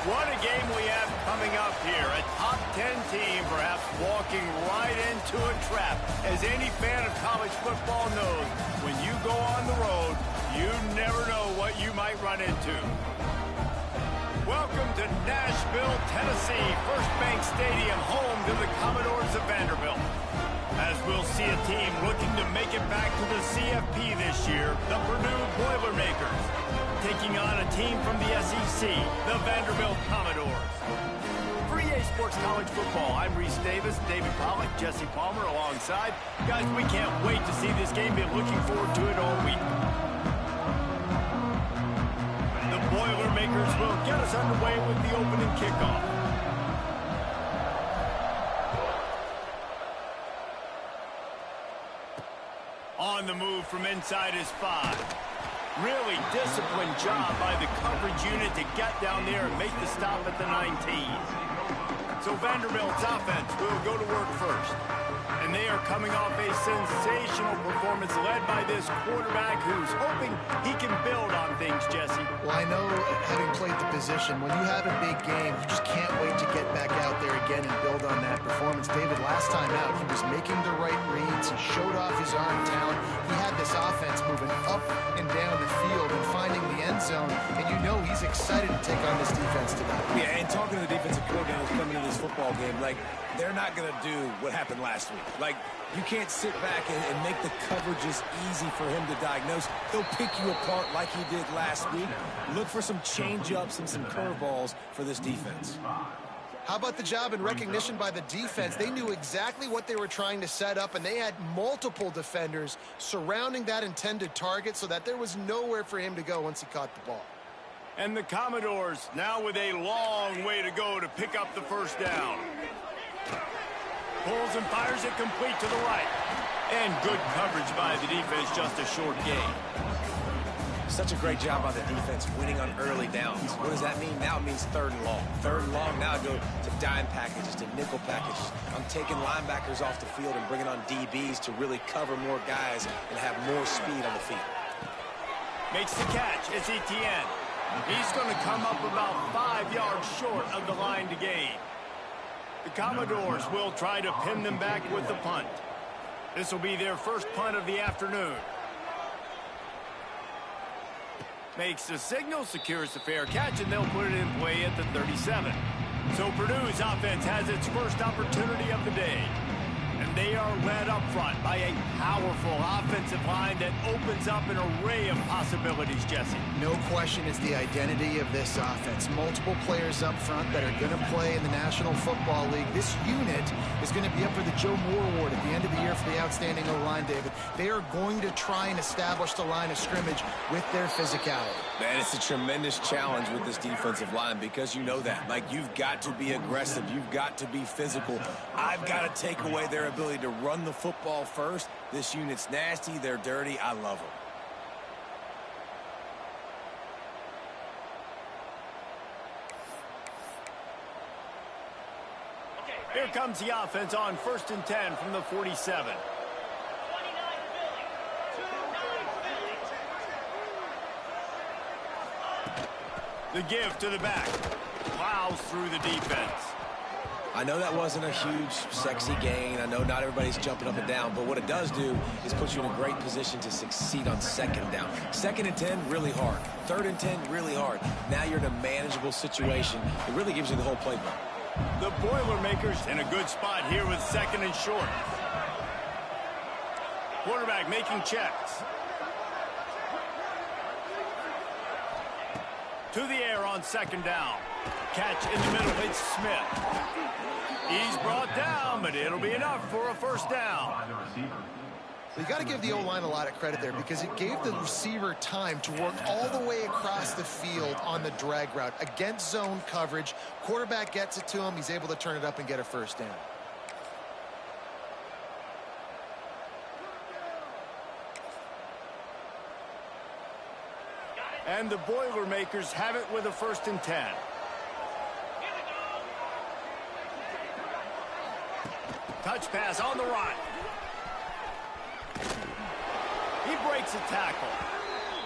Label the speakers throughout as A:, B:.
A: What a game we have coming up here. A top 10 team perhaps walking right into a trap. As any fan of college football knows, when you go on the road, you never know what you might run into. Welcome to Nashville, Tennessee, First Bank Stadium, home to the Commodores of Vanderbilt. As we'll see a team looking to make it back to the CFP this year, the Purdue Boilermakers, taking on a team from the SEC, the Vanderbilt Commodores. For EA Sports College Football, I'm Reese Davis, David Pollack, Jesse Palmer alongside. Guys, we can't wait to see this game. Been looking forward to it all week. The Boilermakers will get us underway with the opening kickoff. On the move from inside his 5. Really disciplined job by the coverage unit to get down there and make the stop at the 19. So Vanderbilt's offense will go to work first. And they are coming off a sensational performance led by this quarterback who's hoping he can build on things, Jesse.
B: Well, I know, having played the position, when you have a big game, you just can't wait to get back out there again and build on that performance. David, last time out, he was making the right reads. He showed off his arm talent. He had this offense moving up and down the field and finding the end zone. And you know he's excited to take on this defense tonight.
C: Yeah, and talking to the defensive coordinators coming into this football game, like, they're not going to do what happened last week. Like, you can't sit back and make the coverages easy for him to diagnose. He'll pick you apart like he did last week. Look for some change-ups and some curveballs for this defense.
B: How about the job and recognition by the defense? They knew exactly what they were trying to set up, and they had multiple defenders surrounding that intended target so that there was nowhere for him to go once he caught the ball.
A: And the Commodores now with a long way to go to pick up the first down. Pulls and fires it complete to the right. And good coverage by the defense, just a short gain.
C: Such a great job by the defense winning on early downs. What does that mean? Now it means 3rd and long. 3rd and long, now I go to dime packages, to nickel packages. I'm taking linebackers off the field and bringing on DBs to really cover more guys and have more speed on the field.
A: Makes the catch. It's Etienne. He's going to come up about 5 yards short of the line to gain. The Commodores will try to pin them back with the punt. This will be their first punt of the afternoon. Makes the signal, secures the fair catch, and they'll put it in play at the 37. So Purdue's offense has its first opportunity of the day. And they are led up front by a powerful offensive line that opens up an array of possibilities, Jesse.
B: No question is the identity of this offense. Multiple players up front that are going to play in the National Football League. This unit is going to be up for the Joe Moore Award at the end of the year for the outstanding O-line, David. They are going to try and establish the line of scrimmage with their physicality.
C: Man, it's a tremendous challenge with this defensive line because you know that. Like, you've got to be aggressive. You've got to be physical. I've got to take away their ability to run the football first. This unit's nasty. They're dirty. I love them.
A: Here comes the offense on 1st and 10 from the 47. The give to the back. Plows through the defense.
C: I know that wasn't a huge, sexy gain. I know not everybody's jumping up and down, but what it does do is put you in a great position to succeed on 2nd down. 2nd and 10, really hard. 3rd and 10, really hard. Now you're in a manageable situation. It really gives you the whole playbook.
A: The Boilermakers in a good spot here with 2nd and short. Quarterback making checks. To the air on 2nd down. Catch in the middle. It's Smith. He's brought down, but it'll be enough for a first down.
B: You got to give the O-line a lot of credit there because it gave the receiver time to work all the way across the field on the drag route against zone coverage. Quarterback gets it to him. He's able to turn it up and get a first down.
A: And the Boilermakers have it with a 1st and 10. Touch pass on the run. He breaks a tackle.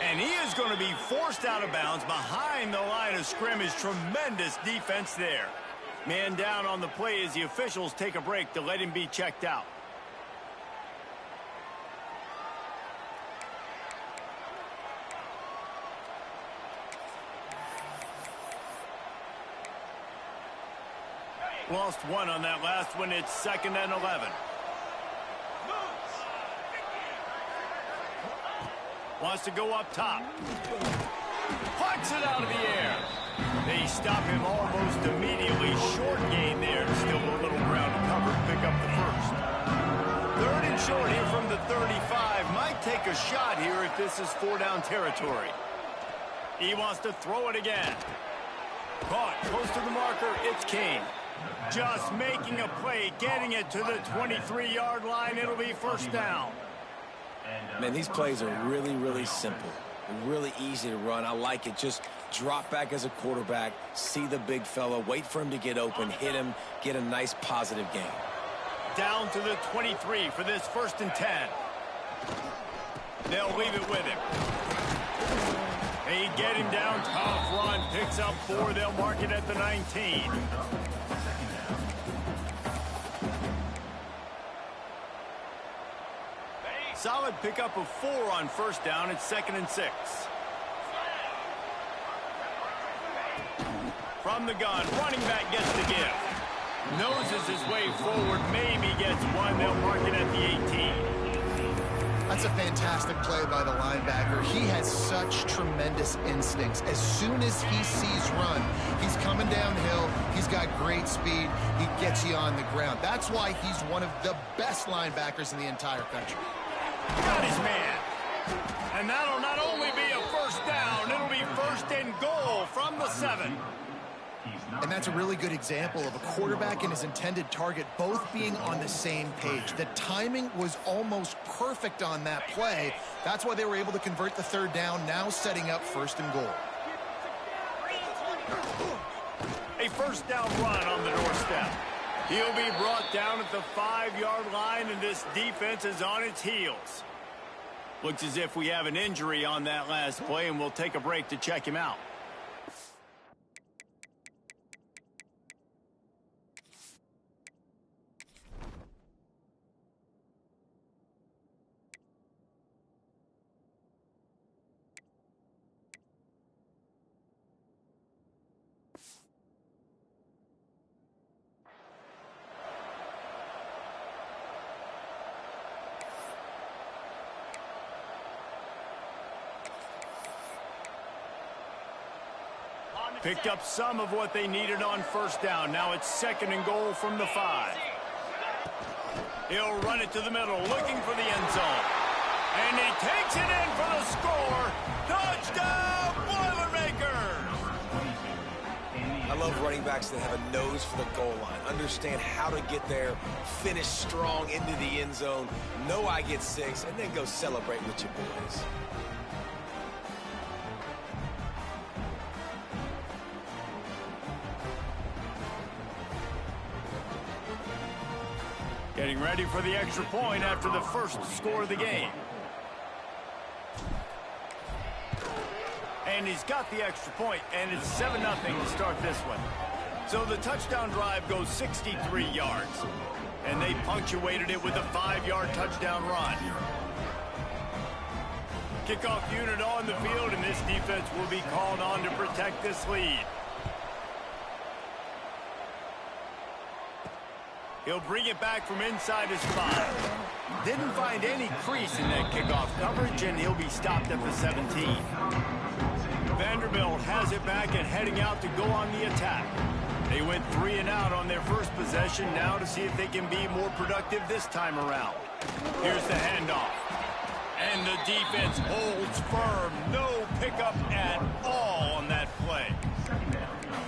A: And he is going to be forced out of bounds behind the line of scrimmage. Tremendous defense there. Man down on the play as the officials take a break to let him be checked out. Lost one on that last one. It's 2nd and 11. Wants to go up top. Pucks it out of the air. They stop him almost immediately. Short gain there. Still a little ground to cover to pick up the first. 3rd and short here from the 35. Might take a shot here if this is 4-down territory. He wants to throw it again. Caught close to the marker. It's Kane. Just making a play, getting it to the 23-yard line. It'll be 1st down.
C: Man, these plays are really, really simple. They're really easy to run. I like it. Just drop back as a quarterback, see the big fella, wait for him to get open, hit him, get a nice positive gain.
A: Down to the 23 for this 1st and 10. They'll leave it with him. They get him down. Tough run. Picks up 4. They'll mark it at the 19. Solid pickup of 4 on 1st down. It's 2nd and 6. From the gun, running back gets the give. Noses his way forward, maybe gets 1. They'll mark it at the 18.
B: That's a fantastic play by the linebacker. He has such tremendous instincts. As soon as he sees run, he's coming downhill. He's got great speed. He gets you on the ground. That's why he's one of the best linebackers in the entire country.
A: Got his man. And that'll not only be a 1st down, it'll be 1st and goal from the 7.
B: And that's a really good example of a quarterback and his intended target both being on the same page. The timing was almost perfect on that play. That's why they were able to convert the 3rd down, now setting up 1st and goal.
A: A 1st down run on the doorstep. He'll be brought down at the 5-yard line, and this defense is on its heels. Looks as if we have an injury on that last play, and we'll take a break to check him out. Picked up some of what they needed on 1st down. Now it's 2nd and goal from the 5. He'll run it to the middle, looking for the end zone. And he takes it in for the score. Touchdown, Boilermakers!
C: I love running backs that have a nose for the goal line, understand how to get there, finish strong into the end zone, know I get 6, and then go celebrate with your boys.
A: Getting ready for the extra point after the 1st score of the game. And he's got the extra point, and it's 7-0 to start this one. So the touchdown drive goes 63 yards. And they punctuated it with a 5-yard touchdown run. Kickoff unit on the field, and this defense will be called on to protect this lead. He'll bring it back from inside his 5. Didn't find any crease in that kickoff coverage, and he'll be stopped at the 17. Vanderbilt has it back and heading out to go on the attack. They went 3 and out on their first possession, now to see if they can be more productive this time around. Here's the handoff. And the defense holds firm. No pickup at all on that play.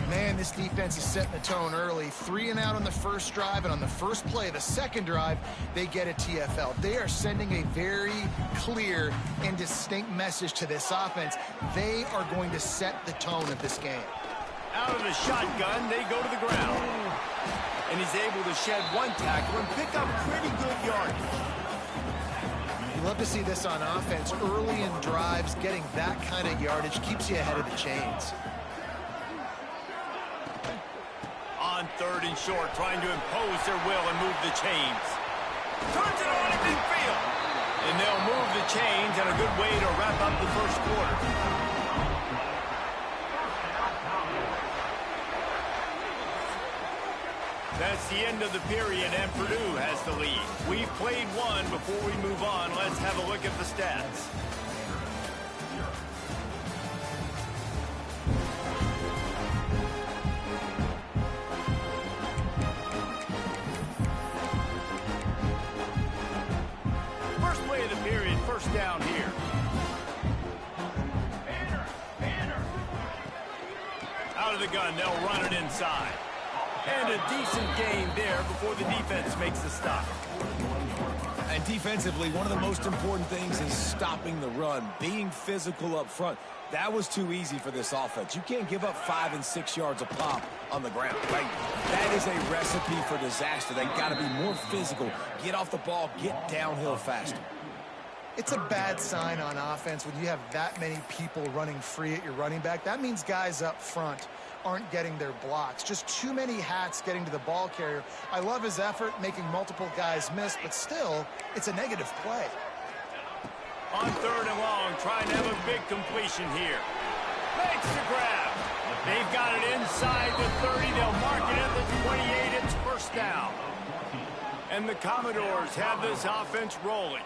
B: Man, this defense is setting the tone early. 3 and out on the first drive, and on the first play, the second drive, they get a TFL. They are sending a very clear and distinct message to this offense. They are going to set the tone of this game.
A: Out of the shotgun, they go to the ground. And he's able to shed 1 tackle and pick up pretty good yardage.
B: love to see this on offense. Early in drives, getting that kind of yardage keeps you ahead of the chains.
A: On 3rd and short, trying to impose their will and move the chains. Turns it on in midfield. And they'll move the chains, and a good way to wrap up the first quarter. That's the end of the period, and Purdue has the lead. We've played one. Before we move on, let's have a look at the stats. First play of the period, first down here. Out of the gun, they'll run it inside. And a decent game there before the defense makes the stop.
C: And defensively, one of the most important things is stopping the run, being physical up front. That was too easy for this offense. You can't give up 5 and 6 yards a pop on the ground. Like, that is a recipe for disaster. They got to be more physical, get off the ball, get downhill faster.
B: It's a bad sign on offense when you have that many people running free at your running back. That means guys up front aren't getting their blocks. Just too many hats getting to the ball carrier. I love his effort, making multiple guys miss, but still, it's a negative play.
A: On 3rd and long, trying to have a big completion here. Makes the grab. They've got it inside the 30. They'll mark it at the 28. It's first down. And the Commodores have this offense rolling.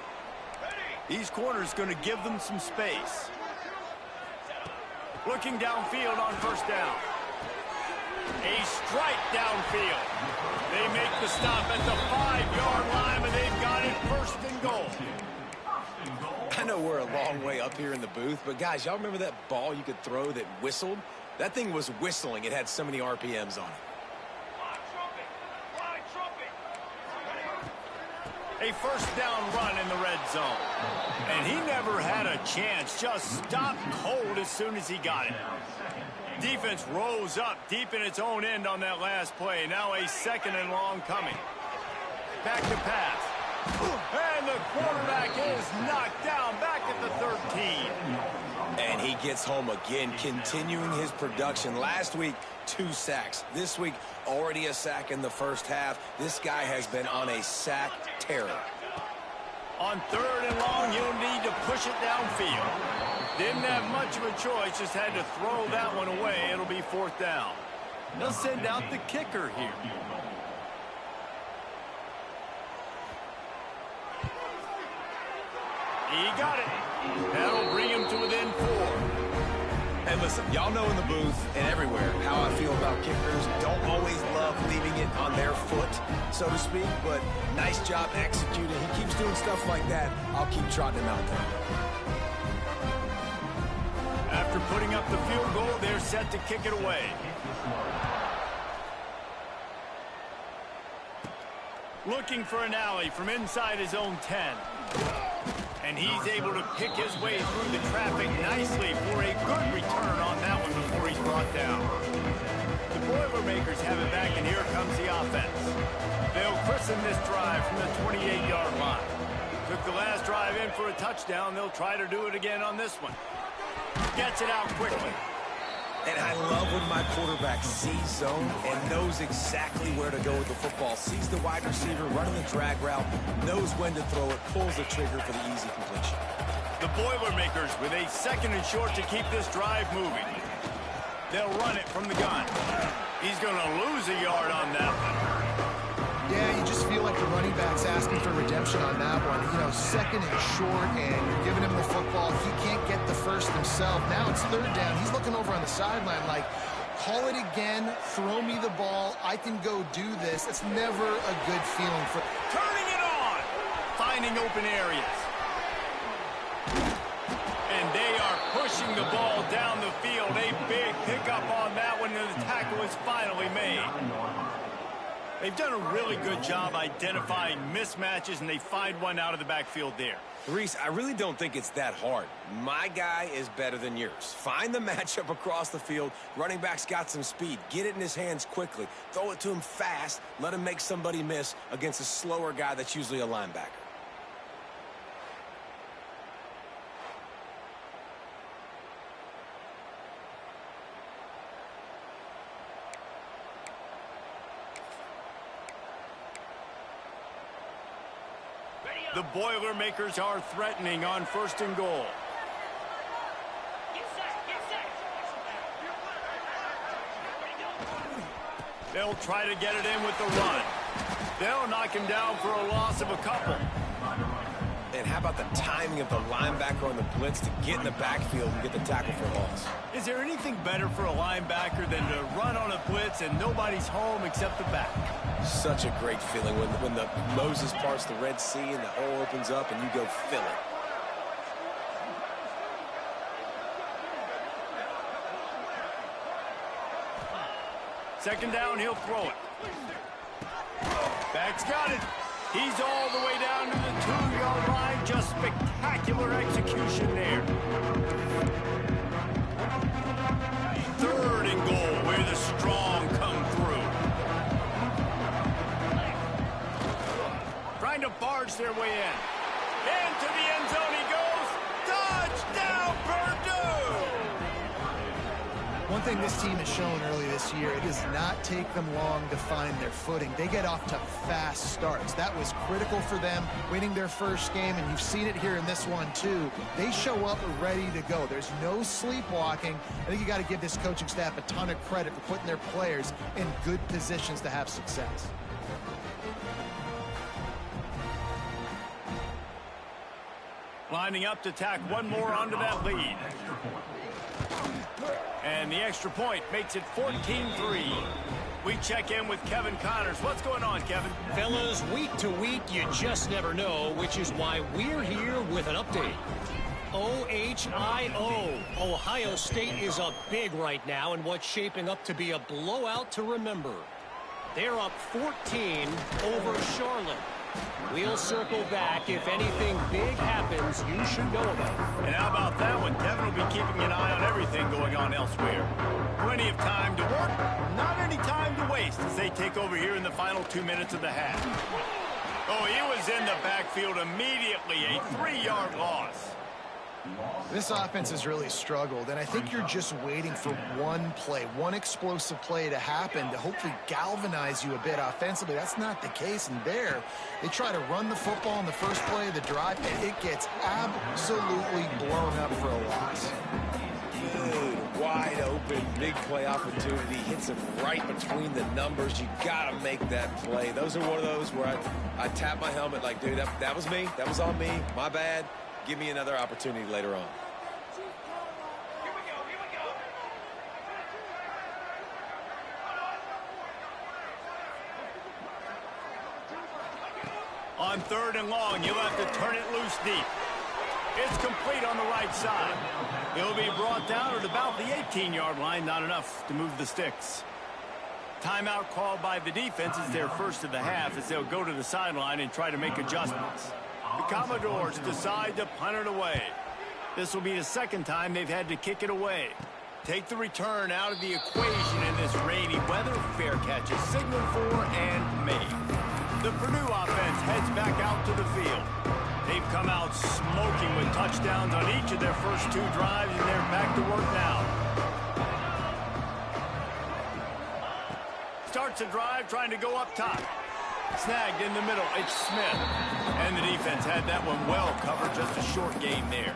A: These corners going to give them some space. Looking downfield on first down. A strike downfield. They make the stop at the 5-yard line, and they've got it first and goal.
C: I know we're a long way up here in the booth, but guys, y'all remember that ball you could throw that whistled? That thing was whistling. It had so many RPMs on it.
A: A first down run in the red zone. And he never had a chance. Just stopped cold as soon as he got it. Defense rose up deep in its own end on that last play. Now a 2nd and long coming. Back to pass. And the quarterback is knocked down back at the 13.
C: And he gets home again, continuing his production. Last week, 2 sacks. This week, already a sack in the first half. This guy has been on a sack terror.
A: On 3rd and long, you'll need to push it downfield. Didn't have much of a choice, just had to throw that one away. It'll be 4th down. They'll send out the kicker here. He got it. That'll bring him to within 4.
C: Hey, listen, y'all know in the booth and everywhere how I feel about kickers. Don't always love leaving it on their foot, so to speak, but nice job executing. He keeps doing stuff like that. I'll keep trotting him out there.
A: After putting up the field goal, they're set to kick it away. Looking for an alley from inside his own 10. And he's able to pick his way through the traffic nicely for a good return on that one before he's brought down. The Boilermakers have it back, and here comes the offense. They'll christen this drive from the 28-yard line. Took the last drive in for a touchdown. They'll try to do it again on this one. Gets it out quickly.
C: And I love when my quarterback sees zone and knows exactly where to go with the football. Sees the wide receiver running the drag route, knows when to throw it, pulls the trigger for the easy completion.
A: The Boilermakers with a 2nd and short to keep this drive moving. They'll run it from the gun. He's going to lose a yard on that one.
B: Yeah, you just feel like the running back's asking for redemption on that one. You know, 2nd and short, and you're giving him the football. He can't get the first himself. Now it's 3rd down. He's looking over on the sideline like, call it again, throw me the ball, I can go do this. It's never a good feeling for...
A: Turning it on! Finding open areas. And they are pushing the ball down the field. A big pickup on that one, and the tackle is finally made. They've done a really good job identifying mismatches, and they find one out of the backfield there.
C: Reese, I really don't think it's that hard. My guy is better than yours. Find the matchup across the field. Running back's got some speed. Get it in his hands quickly. Throw it to him fast. Let him make somebody miss against a slower guy that's usually a linebacker.
A: The Boilermakers are threatening on 1st and goal. They'll try to get it in with the run. They'll knock him down for a loss of a couple.
C: And how about the timing of the linebacker on the blitz to get in the backfield and get the tackle for a loss?
A: Is there anything better for a linebacker than to run on a blitz and nobody's home except the back?
C: Such a great feeling when the Moses parts the Red Sea and the hole opens up and you go fill it.
A: Second down, he'll throw it. Back's got it. He's all the way down to the 2-yard line. Just spectacular execution there. 3rd and goal, where the strong come through. Trying to barge their way in. Into the end zone he goes. Touchdown, Purdue!
B: One thing this team has shown early this year, it does not take them long to find their footing. They get off to fast starts. That was critical for them, winning their first game, and you've seen it here in this one too. They show up ready to go. There's no sleepwalking. I think you got to give this coaching staff a ton of credit for putting their players in good positions to have success.
A: Lining up to tack one more onto that lead. And the extra point makes it 14-3. We check in with Kevin Connors. What's going on, Kevin?
D: Fellas, week to week, you just never know, which is why we're here with an update. OHIO. Ohio State is up big right now in what's shaping up to be a blowout to remember. They're up 14 over Charlotte. We'll circle back. If anything big happens, you should know about it.
A: And how about that one? Kevin will be keeping an eye on everything going on elsewhere. Plenty of time to work, not any time to waste as they take over here in the final 2 minutes of the half. Oh, he was in the backfield immediately, a 3-yard loss.
B: This offense has really struggled, and I think you're just waiting for one play, one explosive play to happen to hopefully galvanize you a bit offensively. That's not the case, and there, they try to run the football in the first play of the drive, and it gets absolutely blown up for a loss.
C: Good, wide open, big play opportunity. Hits him right between the numbers. You got to make that play. Those are one of those where I tap my helmet like, dude, that was me. That was on me. My bad. Give me another opportunity later on.
A: On 3rd and long, you'll have to turn it loose deep. It's complete on the right side. He'll be brought down at about the 18-yard line. Not enough to move the sticks. Timeout called by the defense is their first of the half as they'll go to the sideline and try to make adjustments. The Commodores decide to punt it away. This will be the second time they've had to kick it away. Take the return out of the equation in this rainy weather. Fair catch is signaled for and made. The Purdue offense heads back out to the field. They've come out smoking with touchdowns on each of their first 2 drives, and they're back to work now. Starts a drive trying to go up top. Snagged in the middle, it's Smith. And the defense had that one well covered, just a short gain there.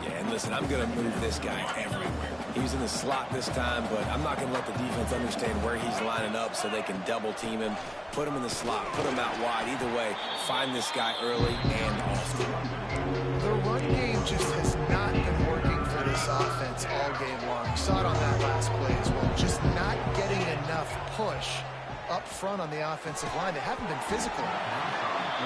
C: Yeah, and listen, I'm going to move this guy everywhere. He's in the slot this time, but I'm not going to let the defense understand where he's lining up so they can double team him, put him in the slot, put him out wide. Either way, find this guy early and often.
B: The run game just has not been working for this offense all game long. We saw it on that last play as well. Just not getting enough push up front on the offensive line. They haven't been physical.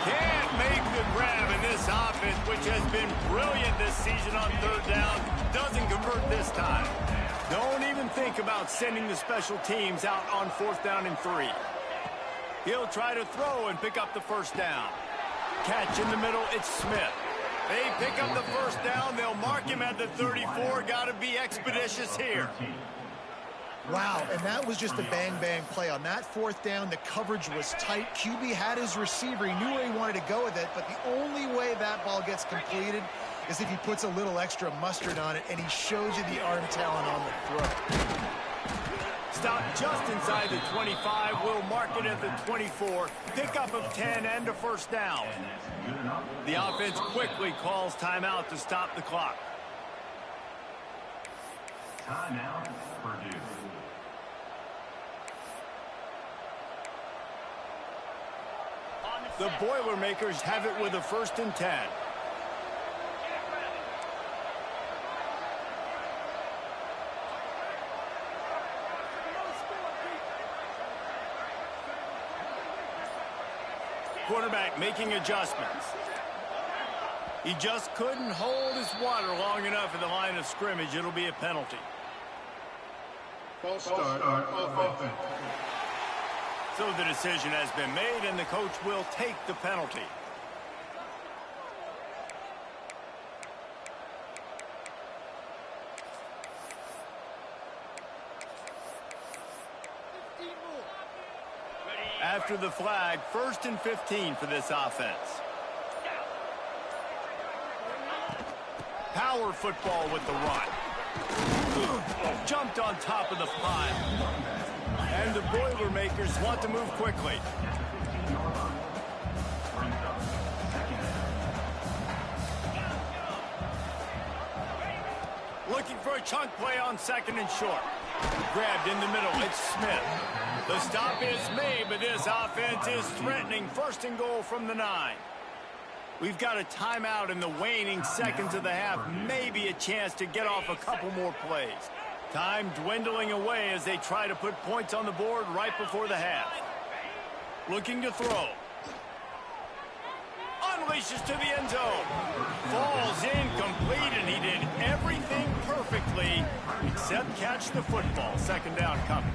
A: Can't make the grab in this offense, which has been brilliant this season on 3rd down. Doesn't convert this time. Don't even think about sending the special teams out on 4th down and 3. He'll try to throw and pick up the first down. Catch in the middle, it's Smith. They pick up the first down. They'll mark him at the 34. Got to be expeditious here.
B: Wow, and that was just a bang-bang play. On that 4th down, the coverage was tight. QB had his receiver. He knew where he wanted to go with it, but the only way that ball gets completed is if he puts a little extra mustard on it, and he shows you the arm talent on the throw.
A: Stop just inside the 25. We'll mark it at the 24. Pickup of 10 and a first down. The offense quickly calls timeout to stop the clock.
E: Timeout, Purdue.
A: The Boilermakers have it with a 1st and 10. Quarterback making adjustments. He just couldn't hold his water long enough at the line of scrimmage. It'll be a penalty.
E: False start of offense.
A: So the decision has been made, and the coach will take the penalty. After the flag, 1st and 15 for this offense. Power football with the run. Jumped on top of the pile. And the Boilermakers want to move quickly. Looking for a chunk play on 2nd and short. Grabbed in the middle. It's Smith. The stop is made, but this offense is threatening 1st and goal from the 9. We've got a timeout in the waning seconds of the half. Maybe a chance to get off a couple more plays. Time dwindling away as they try to put points on the board right before the half. Looking to throw. Unleashes to the end zone. Falls incomplete, and he did everything perfectly except catch the football. 2nd down coming.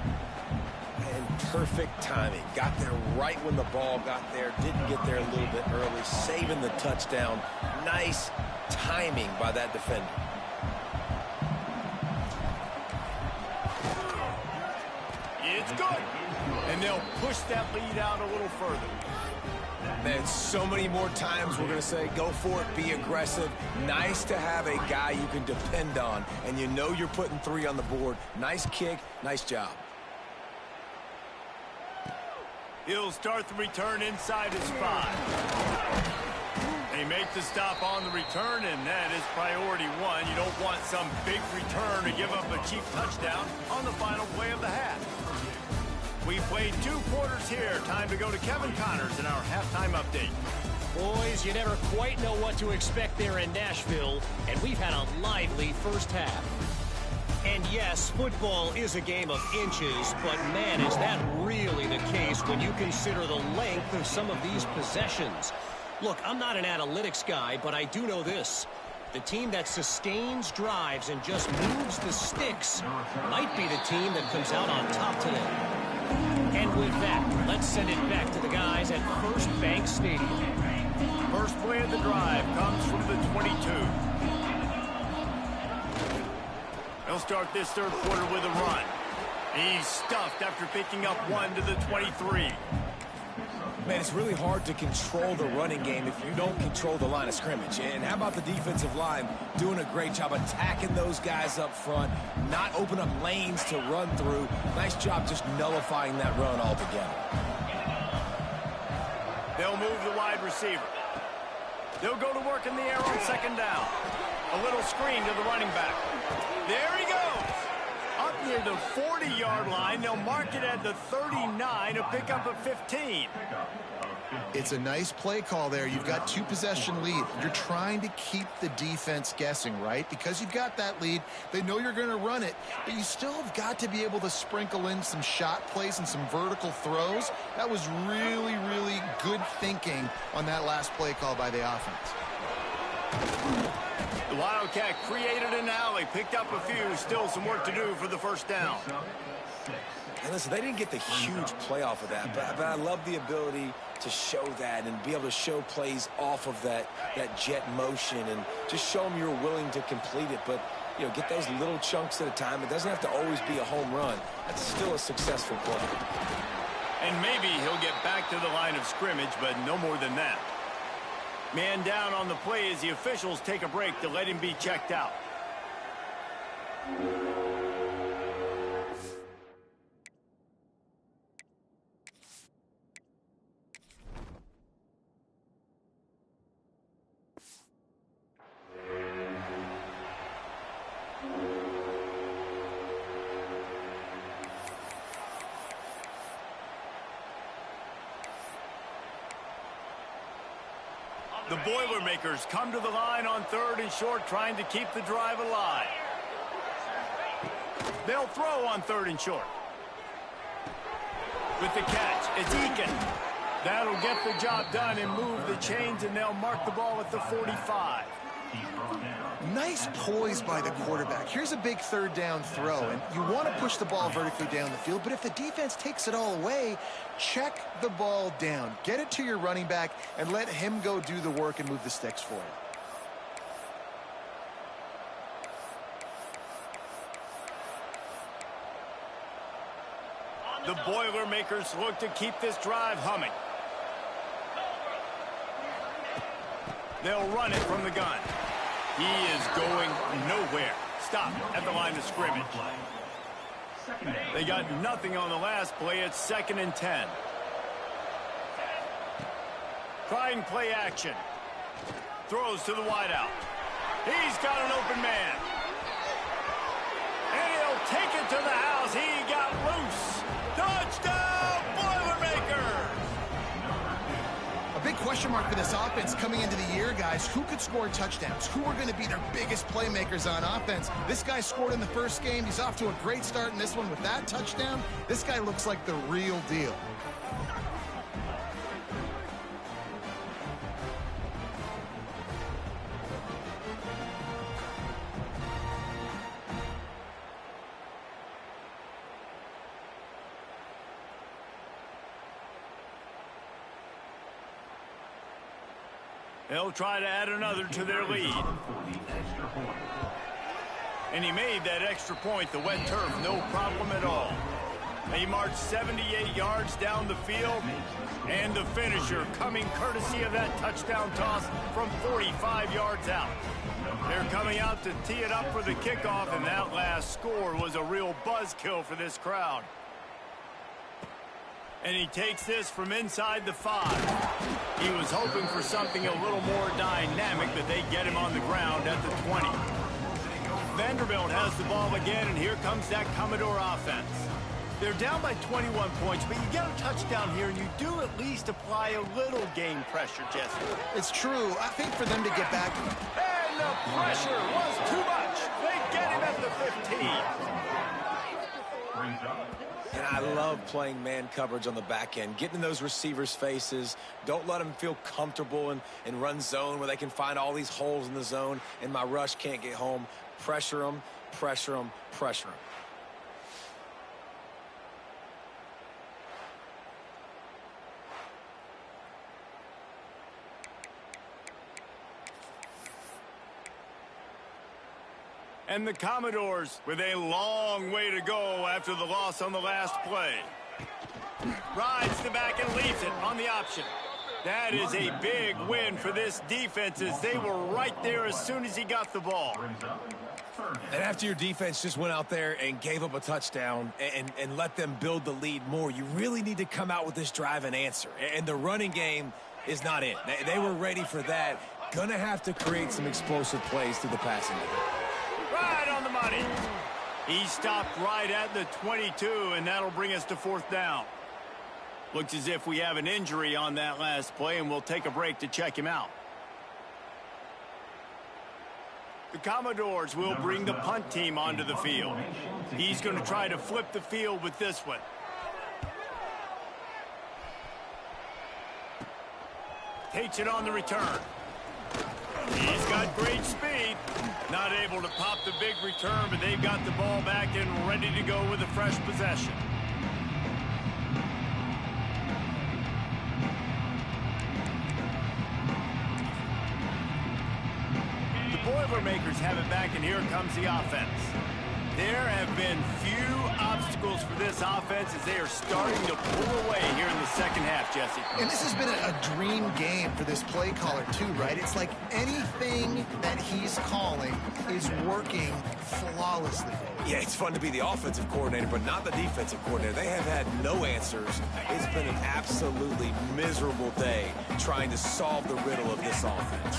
C: And perfect timing. Got there right when the ball got there. Didn't get there a little bit early. Saving the touchdown. Nice timing by that defender.
A: It's good. And they'll push that lead out a little further.
C: Man, so many more times we're going to say, go for it, be aggressive. Nice to have a guy you can depend on, and you know you're putting 3 on the board. Nice kick, nice job.
A: He'll start the return inside his 5. They make the stop on the return, and that is priority 1. You don't want some big return to give up a cheap touchdown on the final play of the half. We played 2 quarters here. Time to go to Kevin Connors in our halftime update.
D: Boys, you never quite know what to expect there in Nashville, and we've had a lively first half. And yes, football is a game of inches, but man, is that really the case when you consider the length of some of these possessions. Look, I'm not an analytics guy, but I do know this. The team that sustains drives and just moves the sticks might be the team that comes out on top today. And with that, let's send it back to the guys at First Bank Stadium.
A: First play of the drive comes from the 22. They'll start this 3rd quarter with a run. He's stuffed after picking up 1 to the 23.
C: Man, it's really hard to control the running game if you don't control the line of scrimmage. And how about the defensive line doing a great job attacking those guys up front, not open up lanes to run through. Nice job just nullifying that run altogether.
A: They'll move the wide receiver. They'll go to work in the air on 2nd down. A little screen to the running back. There he goes. Up near the 40-yard line. They'll mark it at the 39, a pickup of 15.
B: It's a nice play call there. You've got 2-possession lead. You're trying to keep the defense guessing, right? Because you've got that lead. They know you're going to run it, but you still have got to be able to sprinkle in some shot plays and some vertical throws. That was really, really good thinking on that last play call by the offense.
A: The Wildcat created an alley, picked up a few, still some work to do for the 1st down.
C: And listen, they didn't get the huge play off of that, but I love the ability to show that and be able to show plays off of that jet motion and just show them you're willing to complete it. But, you know, get those little chunks at a time. It doesn't have to always be a home run. That's still a successful play.
A: And maybe he'll get back to the line of scrimmage, but no more than that. Man down on the play as the officials take a break to let him be checked out. The Boilermakers come to the line on 3rd and short, trying to keep the drive alive. They'll throw on 3rd and short. With the catch, it's Eakin. That'll get the job done and move the chains, and they'll mark the ball at the 45.
B: Nice poise by the quarterback. Here's a big 3rd down throw, and you want to push the ball vertically down the field, but if the defense takes it all away, check the ball down. Get it to your running back and let him go do the work and move the sticks for you.
A: The Boilermakers look to keep this drive humming. They'll run it from the gun. He is going nowhere. Stop at the line of scrimmage. They got nothing on the last play. It's 2nd and 10. Trying play action. Throws to the wideout. He's got an open man. And he'll take it to the house. He got loose. Touchdown, Boilermakers!
B: A big question mark for this offense coming into the year, guys. Who could score touchdowns? Who are going to be their biggest playmakers on offense? This guy scored in the first game. He's off to a great start in this one with that touchdown. This guy looks like the real deal.
A: They'll try to add another to their lead. And he made that extra point, the wet turf, no problem at all. He marched 78 yards down the field, and the finisher coming courtesy of that touchdown toss from 45 yards out. They're coming out to tee it up for the kickoff, and that last score was a real buzzkill for this crowd. And he takes this from inside the 5. He was hoping for something a little more dynamic, but they get him on the ground at the 20. Vanderbilt has the ball again, and here comes that Commodore offense. They're down by 21 points, but you get a touchdown here, and you do at least apply a little game pressure, Jesse.
B: It's true. I think for them to get back.
A: And the pressure was too much. They get him at the 15.
C: And I love playing man coverage on the back end, getting in those receivers' faces. Don't let them feel comfortable and run zone where they can find all these holes in the zone and my rush can't get home. Pressure them, pressure them, pressure them.
A: And the Commodores with a long way to go after the loss on the last play. Rides the back and leaves it on the option. That is a big win for this defense as they were right there as soon as he got the ball.
C: And after your defense just went out there and gave up a touchdown and let them build the lead more, you really need to come out with this drive and answer. And the running game is not it. They were ready for that. Gonna have to create some explosive plays through the passing game.
A: Right on the money. He stopped right at the 22, and that'll bring us to 4th down. Looks as if we have an injury on that last play, and we'll take a break to check him out. The Commodores will bring the punt team onto the field. He's going to try to flip the field with this one. Takes it on the return. He's got great speed. Not able to pop the big return, but they've got the ball back and ready to go with a fresh possession. The Boilermakers have it back, and here comes the offense. There have been few obstacles for this offense as they are starting to pull away here in the second half, Jesse.
B: And this has been a dream game for this play caller, too, right? It's like anything that he's calling is working flawlessly.
C: Yeah, it's fun to be the offensive coordinator, but not the defensive coordinator. They have had no answers. It's been an absolutely miserable day trying to solve the riddle of this offense.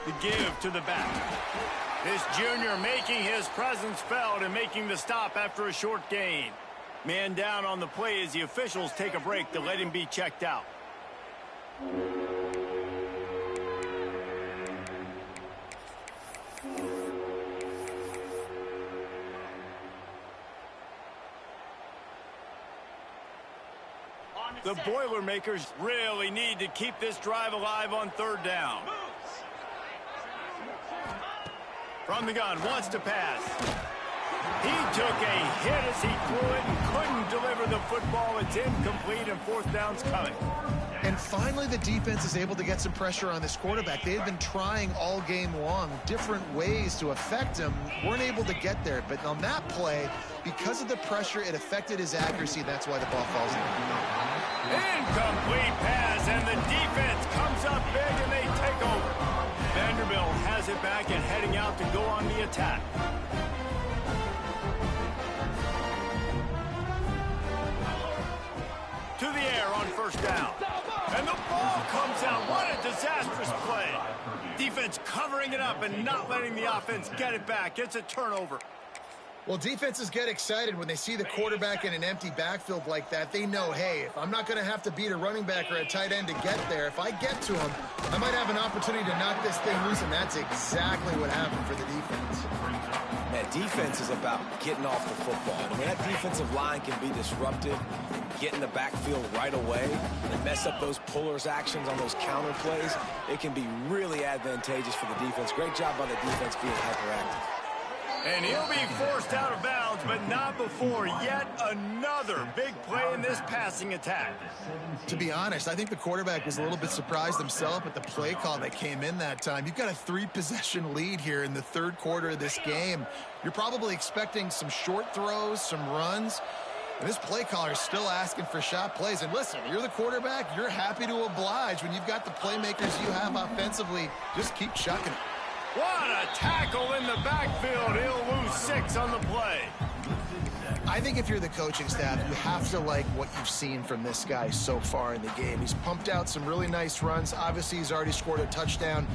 A: The give to the back. This junior making his presence felt and making the stop after a short gain. Man down on the play as the officials take a break to let him be checked out. The Boilermakers really need to keep this drive alive on third down. From the gun, wants to pass. He took a hit as he threw it and couldn't deliver the football. It's incomplete and fourth down's coming.
B: And finally, the defense is able to get some pressure on this quarterback. They had been trying all game long different ways to affect him. Weren't able to get there. But on that play, because of the pressure, it affected his accuracy. That's why the ball falls in.
A: Incomplete pass, and the defense comes up big, and they take over. Vanderbilt has it back and heading out to go on the attack. To the air on first down. And the ball comes out. What a disastrous play. Defense covering it up and not letting the offense get it back. It's a turnover.
B: Well, defenses get excited when they see the quarterback in an empty backfield like that. They know, hey, if I'm not going to have to beat a running back or a tight end to get there, if I get to him, I might have an opportunity to knock this thing loose, and that's exactly what happened for the defense.
C: That defense is about getting off the football. I mean, that defensive line can be disruptive, get in the backfield right away, and mess up those pullers actions on those counter plays. It can be really advantageous for the defense. Great job by the defense being hyperactive.
A: And he'll be forced out of bounds, but not before yet another big play in this passing attack.
B: To be honest, I think the quarterback was a little bit surprised himself at the play call that came in that time. You've got a 3-possession lead here in the third quarter of this game. You're probably expecting some short throws, some runs. And this play caller is still asking for shot plays. And listen, you're the quarterback. You're happy to oblige when you've got the playmakers you have offensively. Just keep chucking it.
A: What a tackle in the backfield. He'll lose 6 on the play.
B: I think if you're the coaching staff, you have to like what you've seen from this guy so far in the game. He's pumped out some really nice runs. Obviously, he's already scored a touchdown.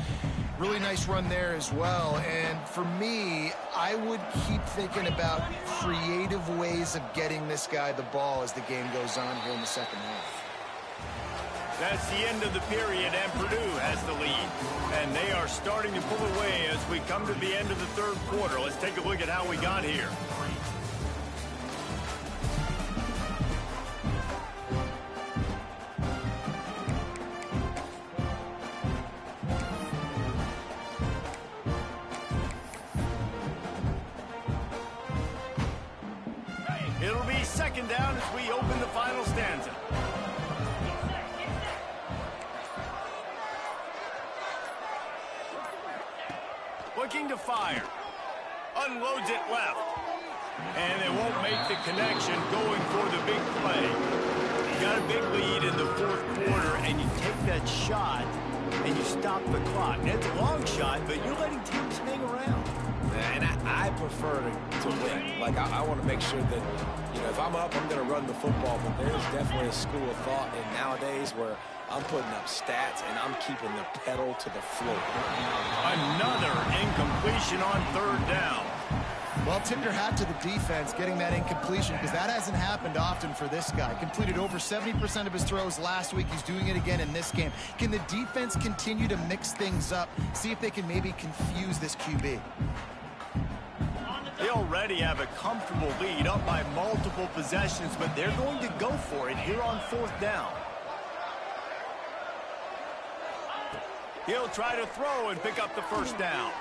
B: Really nice run there as well. And for me, I would keep thinking about creative ways of getting this guy the ball as the game goes on here in the second half.
A: That's the end of the period, and Purdue has the lead. And they are starting to pull away as we come to the end of the third quarter. Let's take a look at how we got here. It'll be second down as we open the final stanza. Looking to fire. Unloads it left. And they won't make the connection going for the big play. You got a big lead in the fourth quarter, and you take that shot, and you stop the clock. And it's a long shot, but you're letting teams hang around.
C: And I prefer to win. Like, I want to make sure that, you know, if I'm up, I'm going to run the football. But there's definitely a school of thought in nowadays where I'm putting up stats and I'm keeping the pedal to the floor.
A: Another incompletion on third down.
B: Well, tip your hat to the defense getting that incompletion, because that hasn't happened often for this guy. Completed over 70% of his throws last week. He's doing it again in this game. Can the defense continue to mix things up? See if they can maybe confuse this QB.
A: They already have a comfortable lead up by multiple possessions, but they're going to go for it here on fourth down. He'll try to throw and pick up the first down.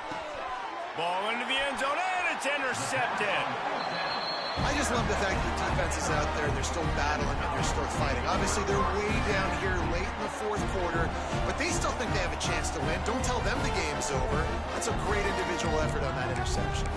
A: Ball into the end zone, and it's intercepted.
B: I just love the fact that the defense is out there. They're still battling and they're still fighting. Obviously, they're way down here late in the fourth quarter, but they still think they have a chance to win. Don't tell them the game's over. That's a great individual effort on that interception.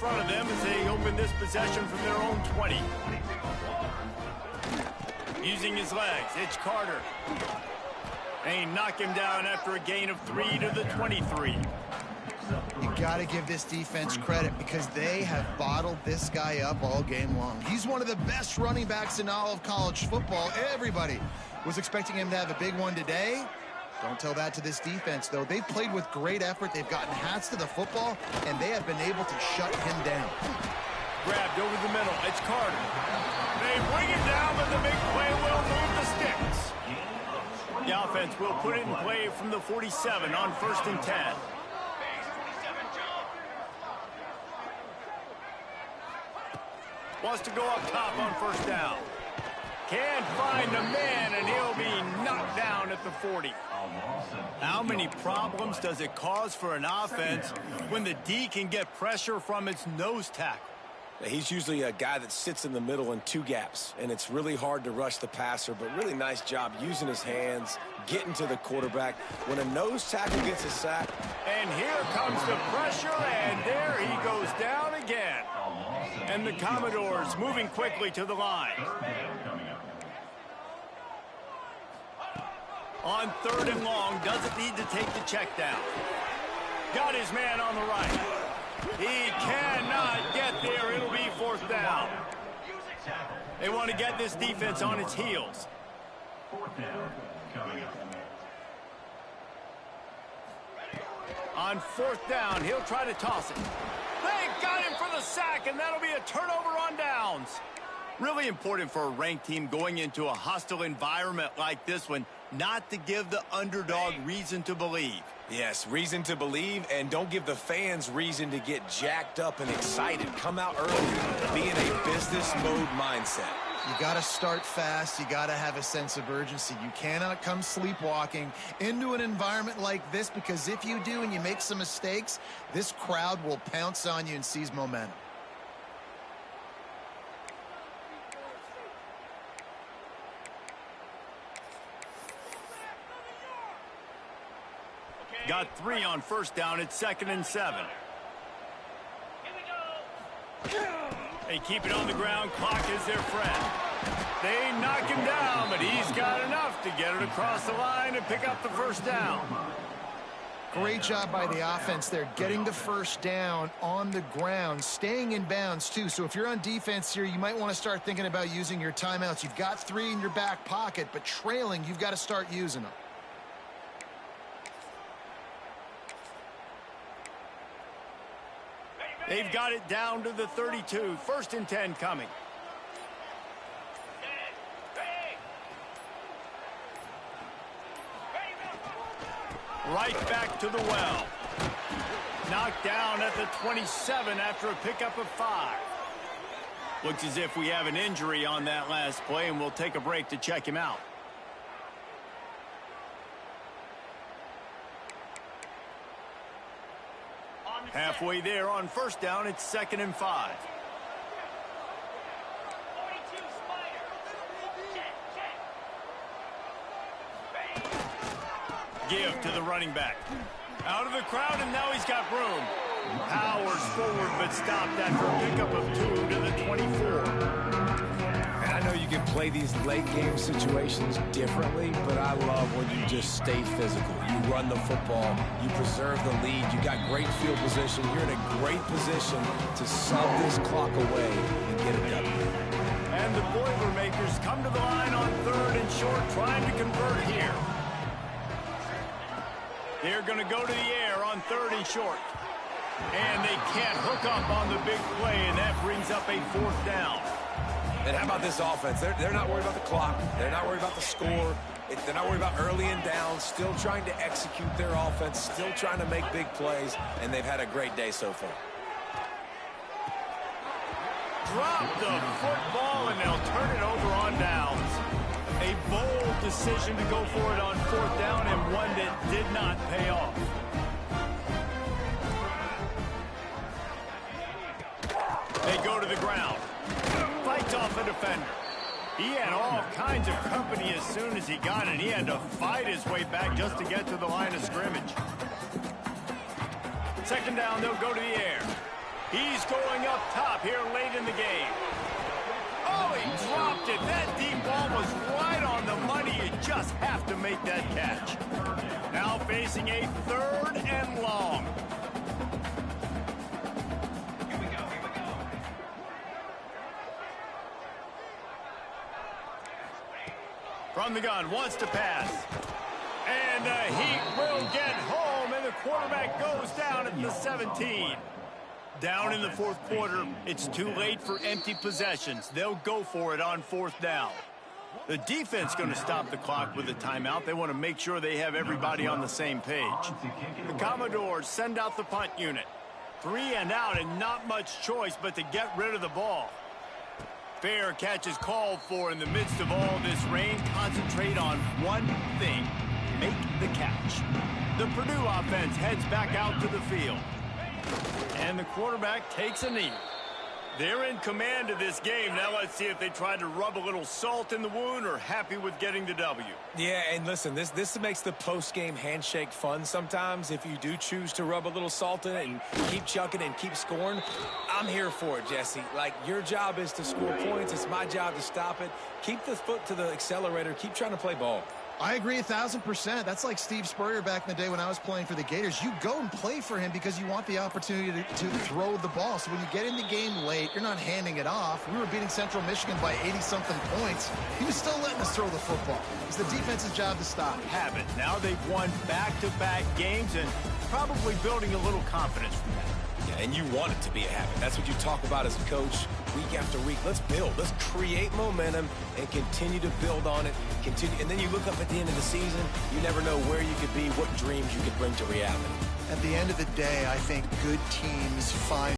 A: front of them as they open this possession from their own 20. Using his legs, it's Carter. They knock him down after a gain of 3 to the 23.
B: You got to give this defense credit because they have bottled this guy up all game long. He's one of the best running backs in all of college football. Everybody was expecting him to have a big one today. Don't tell that to this defense, though. They've played with great effort. They've gotten hats to the football, and they have been able to shut him down.
A: Grabbed over the middle. It's Carter. They bring him down, but the big play will move the sticks. The offense will put it in play from the 47 on 1st and 10. Wants to go up top on 1st down. Can't find a man, and he'll be knocked down at the 40. How many problems does it cause for an offense when the D can get pressure from its nose tackle?
C: He's usually a guy that sits in the middle in 2 gaps, and it's really hard to rush the passer, but really nice job using his hands, getting to the quarterback. When a nose tackle gets a sack.
A: And here comes the pressure, and there he goes down again. And the Commodores moving quickly to the line. On 3rd and long, doesn't need to take the check down. Got his man on the right. He cannot get there. It'll be 4th down. They want to get this defense on its heels.
E: 4th down coming up.
A: On 4th down, he'll try to toss it. They got him for the sack, and that'll be a turnover on downs. Really important for a ranked team going into a hostile environment like this one, not to give the underdog reason to believe.
C: Yes, reason to believe, and don't give the fans reason to get jacked up and excited. Come out early, be in a business mode mindset.
B: You got to start fast. You got to have a sense of urgency. You cannot come sleepwalking into an environment like this, because if you do and you make some mistakes, this crowd will pounce on you and seize momentum.
A: Got 3 on 1st down. It's 2nd and 7. They keep it on the ground. Clock is their friend. They knock him down, but he's got enough to get it across the line and pick up the 1st down.
B: Great job by the offense there, getting the 1st down on the ground, staying in bounds too. So if you're on defense here, you might want to start thinking about using your timeouts. You've got 3 in your back pocket, but trailing, you've got to start using them.
A: They've got it down to the 32. 1st and 10 coming. Right back to the well. Knocked down at the 27 after a pickup of 5. Looks as if we have an injury on that last play, and we'll take a break to check him out. Halfway there on 1st down, it's 2nd and 5. Give to the running back. Out of the crowd, and now he's got room. Powers forward, but stopped after a pickup of 2 to the 24.
C: And I know you can play these late game situations differently, but I love when you just stay physical. You run the football, you preserve the lead, you got great field position, you're in a great position to sub this clock away and get it done.
A: And the Boilermakers come to the line on 3rd and short, trying to convert here. They're going to go to the air on 3rd and short. And they can't hook up on the big play, and that brings up a 4th down.
C: And how about this offense? They're not worried about the clock. They're not worried about the score. They're not worried about early and down. Still trying to execute their offense. Still trying to make big plays. And they've had a great day so far.
A: Drop the football, and they'll turn it over on downs. A bold decision to go for it on 4th down, and one that did not pay off. They go to the ground. Fights off a defender. He had all kinds of company as soon as he got it. He had to fight his way back just to get to the line of scrimmage. 2nd down, they'll go to the air. He's going up top here late in the game. Oh, he dropped it. That deep ball was right on the money. You just have to make that catch. Now facing a 3rd and long.
E: Here we go.
A: From the gun, wants to pass. And he will get home, and the quarterback goes down at the 17. Down in the 4th quarter, it's too late for empty possessions. They'll go for it on 4th down. The defense going to stop the clock with a timeout. They want to make sure they have everybody on the same page. The Commodores send out the punt unit. 3 and out, and not much choice but to get rid of the ball. Fair catch is called for in the midst of all this rain. Concentrate on one thing: make the catch. The Purdue offense heads back out to the field. And the quarterback takes a knee. They're in command of this game. Now let's see if they try to rub a little salt in the wound or happy with getting the W.
C: Yeah, and listen, this makes the post-game handshake fun sometimes. If you do choose to rub a little salt in it and keep chucking and keep scoring, I'm here for it, Jesse. Like, your job is to score points. It's my job to stop it. Keep the foot to the accelerator. Keep trying to play ball.
B: I agree 1,000%. That's like Steve Spurrier back in the day when I was playing for the Gators. You go and play for him because you want the opportunity to throw the ball. So when you get in the game late, you're not handing it off. We were beating Central Michigan by 80-something points. He was still letting us throw the football. It's the defense's job to stop.
A: Have it. Now they've won back-to-back games and probably building a little confidence from that.
C: Yeah, and you want it to be a habit. That's what you talk about as a coach week after week. Let's build. Let's create momentum and continue to build on it. And then you look up at the end of the season, you never know where you could be, what dreams you could bring to reality.
B: At the end of the day, I think good teams find